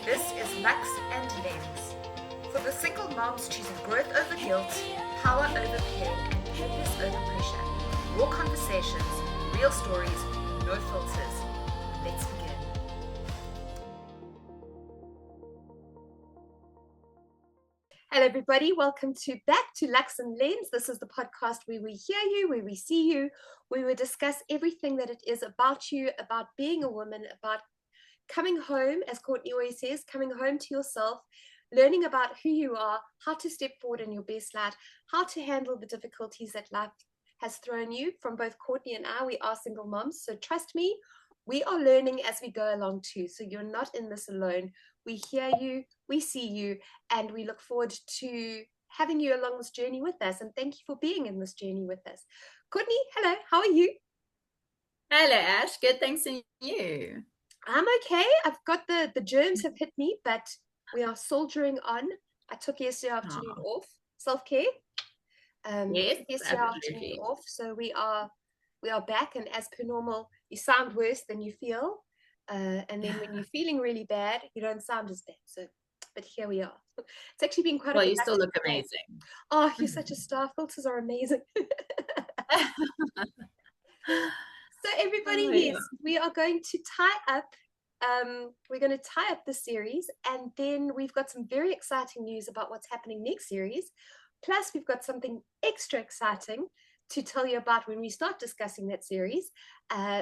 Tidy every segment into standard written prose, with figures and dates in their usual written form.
This is Luxe and Lens. For the single moms choosing growth over guilt, power over pain, and purpose over pressure. Raw conversations, real stories, no filters. Let's begin. Hello, everybody. Welcome back to Luxe and Lens. This is the podcast where we hear you, where we see you, where we discuss everything that it is about you, about being a woman, about coming home, as Courtney always says, coming home to yourself, learning about who you are, how to step forward in your best light, how to handle the difficulties that life has thrown you. From both Courtney and I, we are single moms. So trust me, we are learning as we go along too. So you're not in this alone. We hear you, we see you, and we look forward to having you along this journey with us. And thank you for being in this journey with us. Courtney, hello, how are you? Hello, Ash. Good, thanks, and you? I'm okay. I've got the germs have hit me, but we are soldiering on. I took yesterday afternoon off, self-care. Yes, Yesterday afternoon absolutely. off, so we are back. And as per normal, you sound worse than you feel, and then when you're feeling really bad, you don't sound as bad. So, but here we are. It's actually been quite a Well, you still productive look day. amazing. Oh, you're such a star. Filters are amazing. So everybody, Oh, yeah. yes, we are going to tie up. We're going to tie up the series, and then we've got some very exciting news about what's happening next series. Plus, we've got something extra exciting to tell you about when we start discussing that series.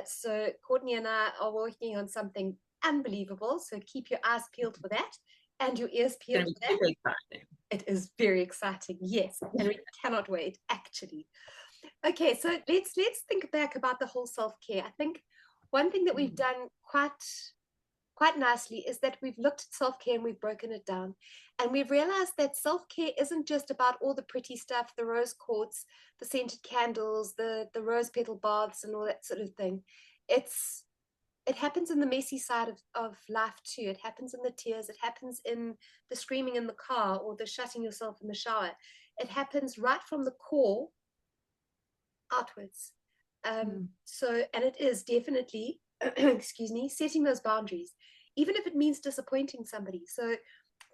So Courtney and I are working on something unbelievable. So keep your eyes peeled for that, and your ears It's going peeled to for be that. super exciting. It is very exciting, yes, and we cannot wait. Actually. Okay, so let's think back about the whole self-care. I think one thing that we've done quite nicely is that we've looked at self-care and we've broken it down. And we've realized that self-care isn't just about all the pretty stuff, the rose quartz, the scented candles, the rose petal baths and all that sort of thing. It happens in the messy side of life too. It happens in the tears. It happens in the screaming in the car or the shutting yourself in the shower. It happens right from the core outwards. And it is definitely, excuse me, setting those boundaries, even if it means disappointing somebody. So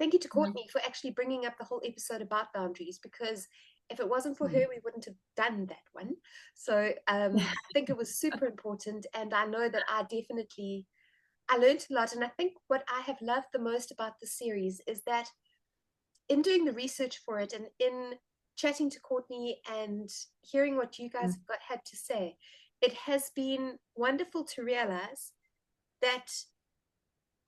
thank you to Courtney for actually bringing up the whole episode about boundaries, because if it wasn't for her, we wouldn't have done that one. So I think it was super important. And I know that I learned a lot. And I think what I have loved the most about the series is that in doing the research for it and in chatting to Courtney and hearing what you guys had to say, it has been wonderful to realize that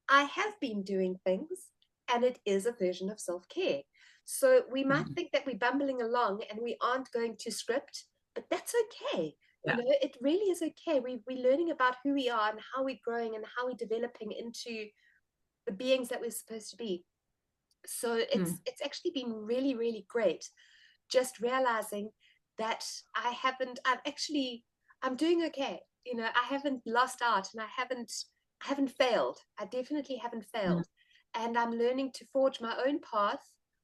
I have been doing things and it is a version of self-care. So we might think that we're bumbling along and we aren't going to script, but that's okay. Yeah. It really is okay. We're learning about who we are and how we're growing and how we're developing into the beings that we're supposed to be. So it's actually been really, really great just realizing that I'm doing okay. I haven't lost out and I haven't failed. I definitely haven't failed. And I'm learning to forge my own path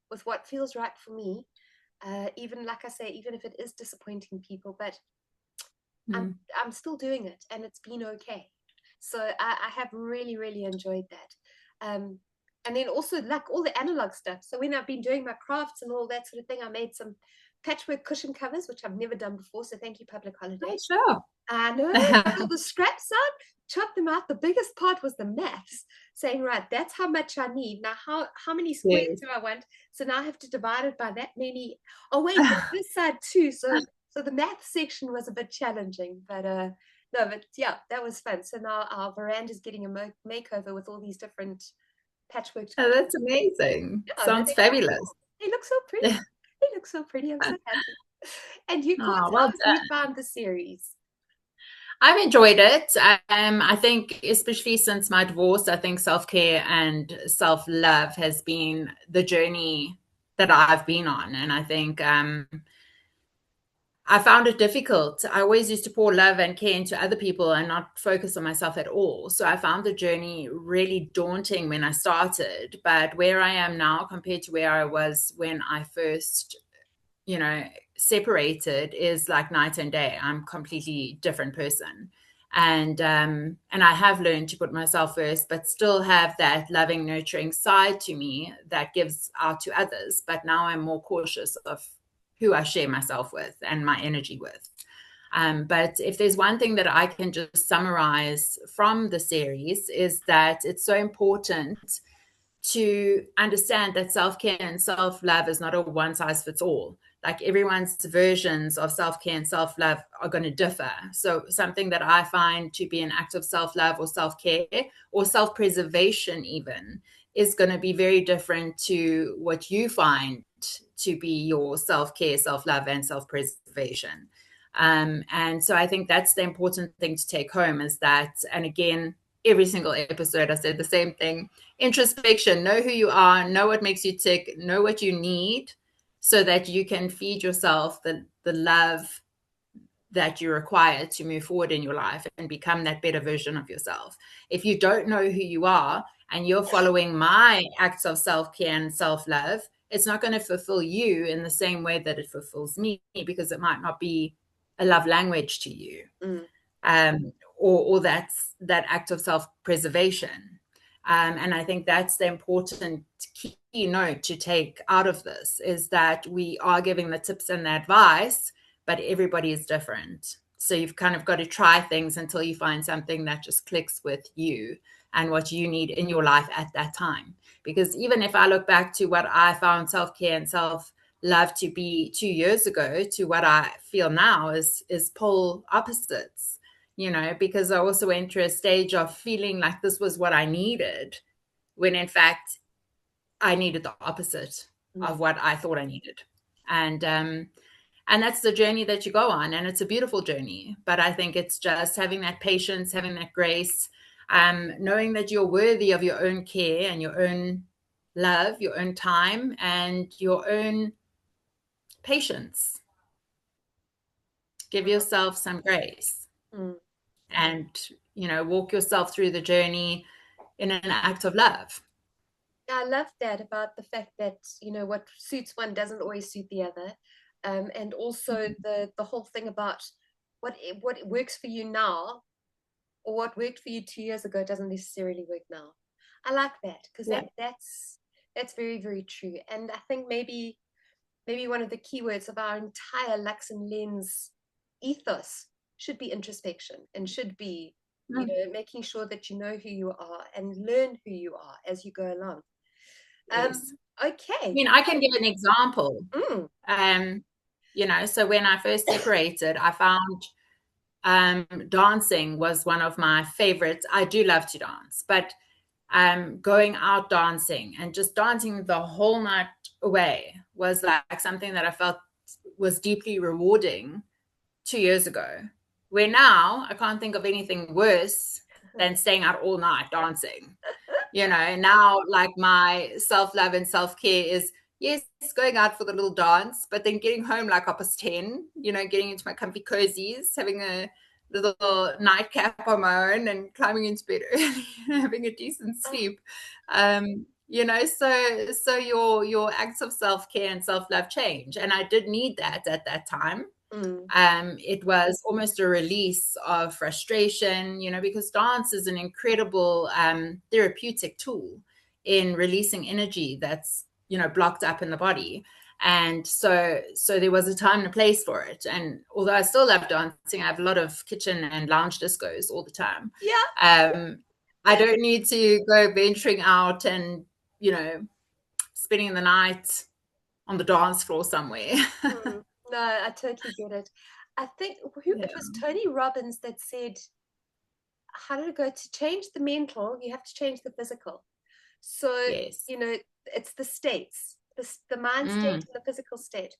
with what feels right for me. Even like I say, even if it is disappointing people, but I'm still doing it and it's been okay. So I have really, really enjoyed that. And then also like all the analog stuff. So when I've been doing my crafts and all that sort of thing, I made some patchwork cushion covers, which I've never done before. So thank you, Public Holiday. Oh, sure. I know, got all the scraps out, chopped them out. The biggest part was the maths, saying, right, that's how much I need. Now, how many squares Yes. do I want? So now I have to divide it by that many. Oh, wait, there's this side too. So the math section was a bit challenging, but no, but yeah, that was fun. So now our veranda's getting a makeover with all these different patchwork. Oh, that's amazing. Yeah, no, Sounds fabulous. they look so pretty. They look so pretty. I'm so happy. And you, Court, Oh, how well have you found the series? I've enjoyed it. I think, especially since my divorce, I think self-care and self-love has been the journey that I've been on. And I think I found it difficult. I always used to pour love and care into other people and not focus on myself at all. So I found the journey really daunting when I started. But where I am now compared to where I was when I first, separated is like night and day. I'm a completely different person. And I have learned to put myself first, but still have that loving, nurturing side to me that gives out to others. But now I'm more cautious of who I share myself with and my energy with. But if there's one thing that I can just summarize from the series, is that it's so important to understand that self-care and self-love is not a one size fits all. Like, everyone's versions of self-care and self-love are going to differ. So something that I find to be an act of self-love or self-care or self-preservation even is going to be very different to what you find to be your self-care, self-love, and self-preservation. And so I think that's the important thing to take home, is that, and again, every single episode I said the same thing: introspection. Know who you are, know what makes you tick, know what you need, so that you can feed yourself the love that you require to move forward in your life and become that better version of yourself. If you don't know who you are and you're following my acts of self-care and self-love, it's not going to fulfill you in the same way that it fulfills me, because it might not be a love language to you. Or that's that act of self-preservation. And I think that's the important key note to take out of this, is that we are giving the tips and the advice, but everybody is different. So you've kind of got to try things until you find something that just clicks with you and what you need in your life at that time. Because even if I look back to what I found self-care and self-love to be 2 years ago to what I feel now is pole opposites, because I also went through a stage of feeling like this was what I needed, when in fact I needed the opposite of what I thought I needed. And that's the journey that you go on, and it's a beautiful journey. But I think it's just having that patience, having that grace, knowing that you're worthy of your own care and your own love, your own time, and your own patience. Give yourself some grace. And, walk yourself through the journey in an act of love. I love that, about the fact that, what suits one doesn't always suit the other. And also the whole thing about what works for you now, or what worked for you 2 years ago, doesn't necessarily work now. I like that, because that's very, very true. And I think maybe one of the keywords of our entire Luxe Lens ethos should be introspection, and should be making sure that you know who you are and learn who you are as you go along. Yes. Okay. I mean, I can give an example. So when I first separated, I found dancing was one of my favorites. I do love to dance, but going out dancing and just dancing the whole night away was like something that I felt was deeply rewarding 2 years ago, where now I can't think of anything worse than staying out all night dancing. Now, like, my self-love and self-care is, yes, going out for the little dance, but then getting home like 10:30, getting into my comfy cozies, having a little nightcap on my own and climbing into bed early and having a decent sleep. So your acts of self-care and self-love change. And I did need that at that time. It was almost a release of frustration, because dance is an incredible therapeutic tool in releasing energy that's, blocked up in the body. And so there was a time and a place for it. And although I still love dancing, I have a lot of kitchen and lounge discos all the time. I don't need to go venturing out and, spending the night on the dance floor somewhere. No, I totally get it. I think it was Tony Robbins that said, how did it go? To change the mental, you have to change the physical. So, yes. It's the states, the mind state and the physical state.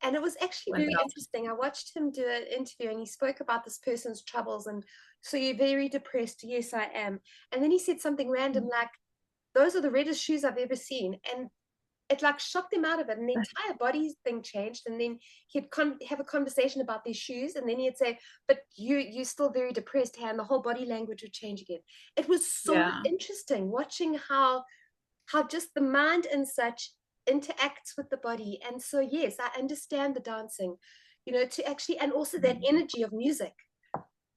And it was actually very interesting. I watched him do an interview, and he spoke about this person's troubles. And so, you're very depressed. Yes, I am. And then he said something random like, those are the reddest shoes I've ever seen. And it like shocked him out of it, and the entire body thing changed. And then he'd have a conversation about these shoes, and then he'd say, but you're still very depressed here, and the whole body language would change again. It was so interesting watching how just the mind and such interacts with the body. And so, yes, I understand the dancing, to actually, and also that energy of music.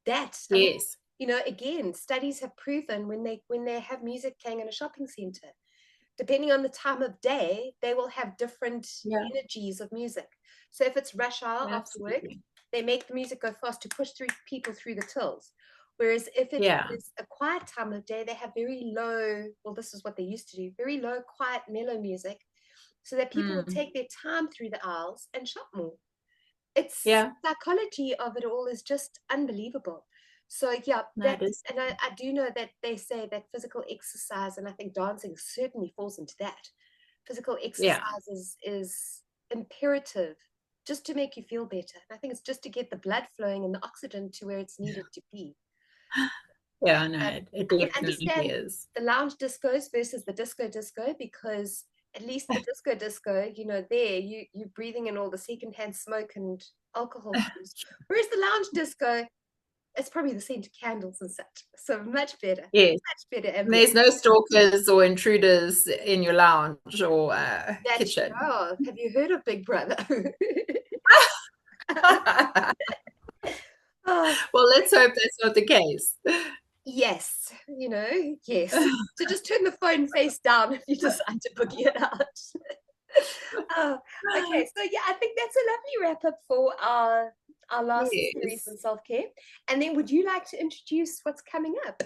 That, yes. You know, again, studies have proven when they have music playing in a shopping center, depending on the time of day, they will have different energies of music. So if it's rush hour after work, absolutely. they make the music go fast to push through people through the tills. Whereas if it Yeah. is a quiet time of day, they have very low, well, this is what they used to do, very low, quiet, mellow music, so that people will take their time through the aisles and shop more. It's Yeah. psychology of it all is just unbelievable. So yeah, No, it that, is. and I do know that they say that physical exercise, and I think dancing certainly falls into that. Physical Yeah. exercise is imperative just to make you feel better. And I think it's just to get the blood flowing and the oxygen to where it's needed to be. Yeah, no, Um, it I can definitely understand is. the lounge discos versus the disco because at least the disco, you know, there you're breathing in all the secondhand smoke and alcohol fumes. Whereas the lounge disco, it's probably the scent of candles and such. So Yes. much better ambience. There's no stalkers or intruders in your lounge or That's kitchen. oh, have you heard of Big Brother? Oh, Well, let's hope that's not the case. yes, you know, yes. So just turn the phone face down if you decide to boogie it out. Oh, okay, so yeah, I think that's a lovely wrap up for our last series Yes. on self care. And then, would you like to introduce what's coming up?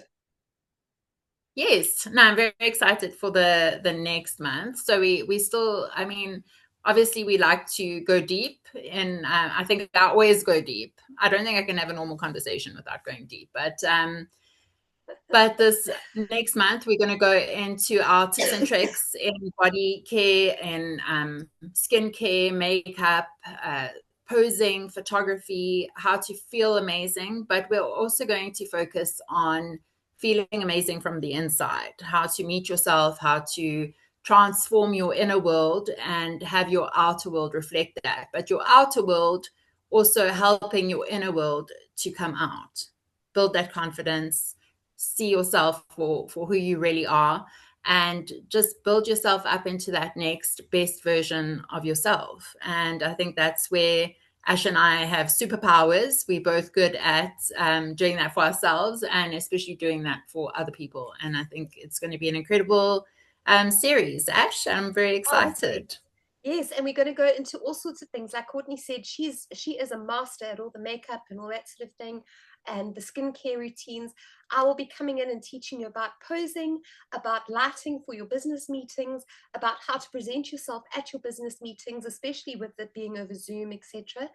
Yes. No, I'm very excited for the next month. So we still, I mean, obviously we like to go deep, and I think I always go deep. I don't think I can have a normal conversation without going deep, but this next month, we're going to go into our tips and tricks in body care and skin care, makeup, posing, photography, how to feel amazing. But we're also going to focus on feeling amazing from the inside, how to meet yourself, how to transform your inner world and have your outer world reflect that. But your outer world also helping your inner world to come out, build that confidence, see yourself for who you really are, and just build yourself up into that next best version of yourself. And I think that's where Ash and I have superpowers. We're both good at doing that for ourselves and especially doing that for other people. And I think it's going to be an incredible series. Ash, I'm very Oh, yes. excited. Yes, and we're going to go into all sorts of things. Like Courtney said, she is a master at all the makeup and all that sort of thing, and the skincare routines. I will be coming in and teaching you about posing, about lighting for your business meetings, about how to present yourself at your business meetings, especially with it being over Zoom, etc.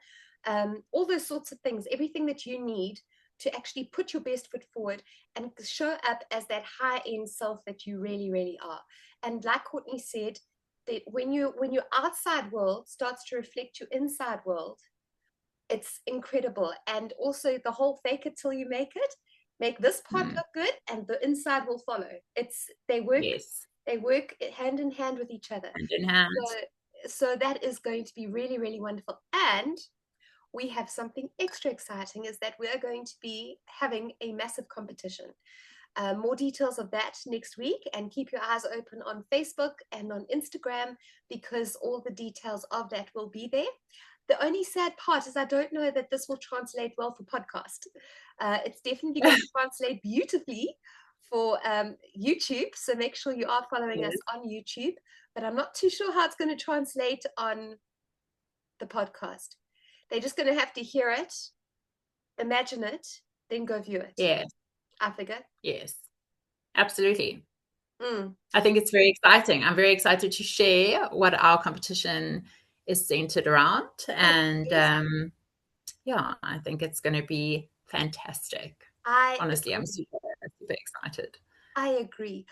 All those sorts of things, everything that you need to actually put your best foot forward and show up as that high-end self that you really, really are. And like Courtney said, that when your outside world starts to reflect your inside world, it's incredible. And also the whole fake it till you make this part Mm, look good and the inside will follow. It's yes, they work hand in hand with each other. hand in hand. So that is going to be really, really wonderful. And we have something extra exciting is that we are going to be having a massive competition. More details of that next week, and keep your eyes open on Facebook and on Instagram because all the details of that will be there. The only sad part is I don't know that this will translate well for podcast. It's definitely going to translate beautifully for YouTube, so make sure you are following us Yes. on YouTube, but I'm not too sure how it's going to translate on the podcast. They're just going to have to hear it, imagine it, then go view it. Yes. I figure. Yes. Absolutely. Mm. I think it's very exciting. I'm very excited to share what our competition is centered around. Oh, And please. yeah, I think it's going to be fantastic. I Honestly, I'm agree. super, super excited. I agree.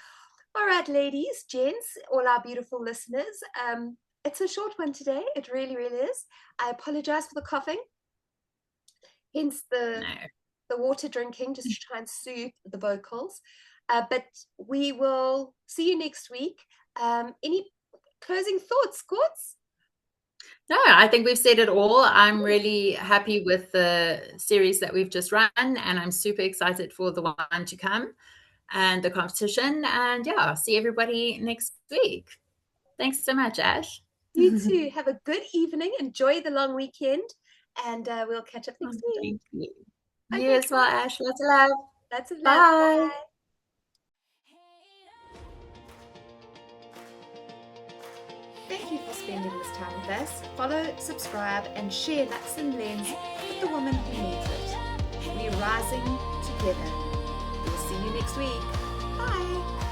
All right, ladies, gents, all our beautiful listeners. It's a short one today. It really, really is. I apologize for the coughing, hence No. the water drinking, just to try and soothe the vocals. But we will see you next week. Any closing thoughts, Courts? No, I think we've said it all. I'm really happy with the series that we've just run, and I'm super excited for the one to come and the competition. And yeah, see everybody next week. Thanks so much, Ash. You too. Have a good evening. Enjoy the long weekend, and we'll catch up next week. Thank you. You Okay, as well, Ash. Lots of love. Lots of love. Bye. Bye. Thank you for spending this time with us. Follow, subscribe, and share Luxe Lens with the woman who needs it. We're rising together. We'll see you next week. Bye.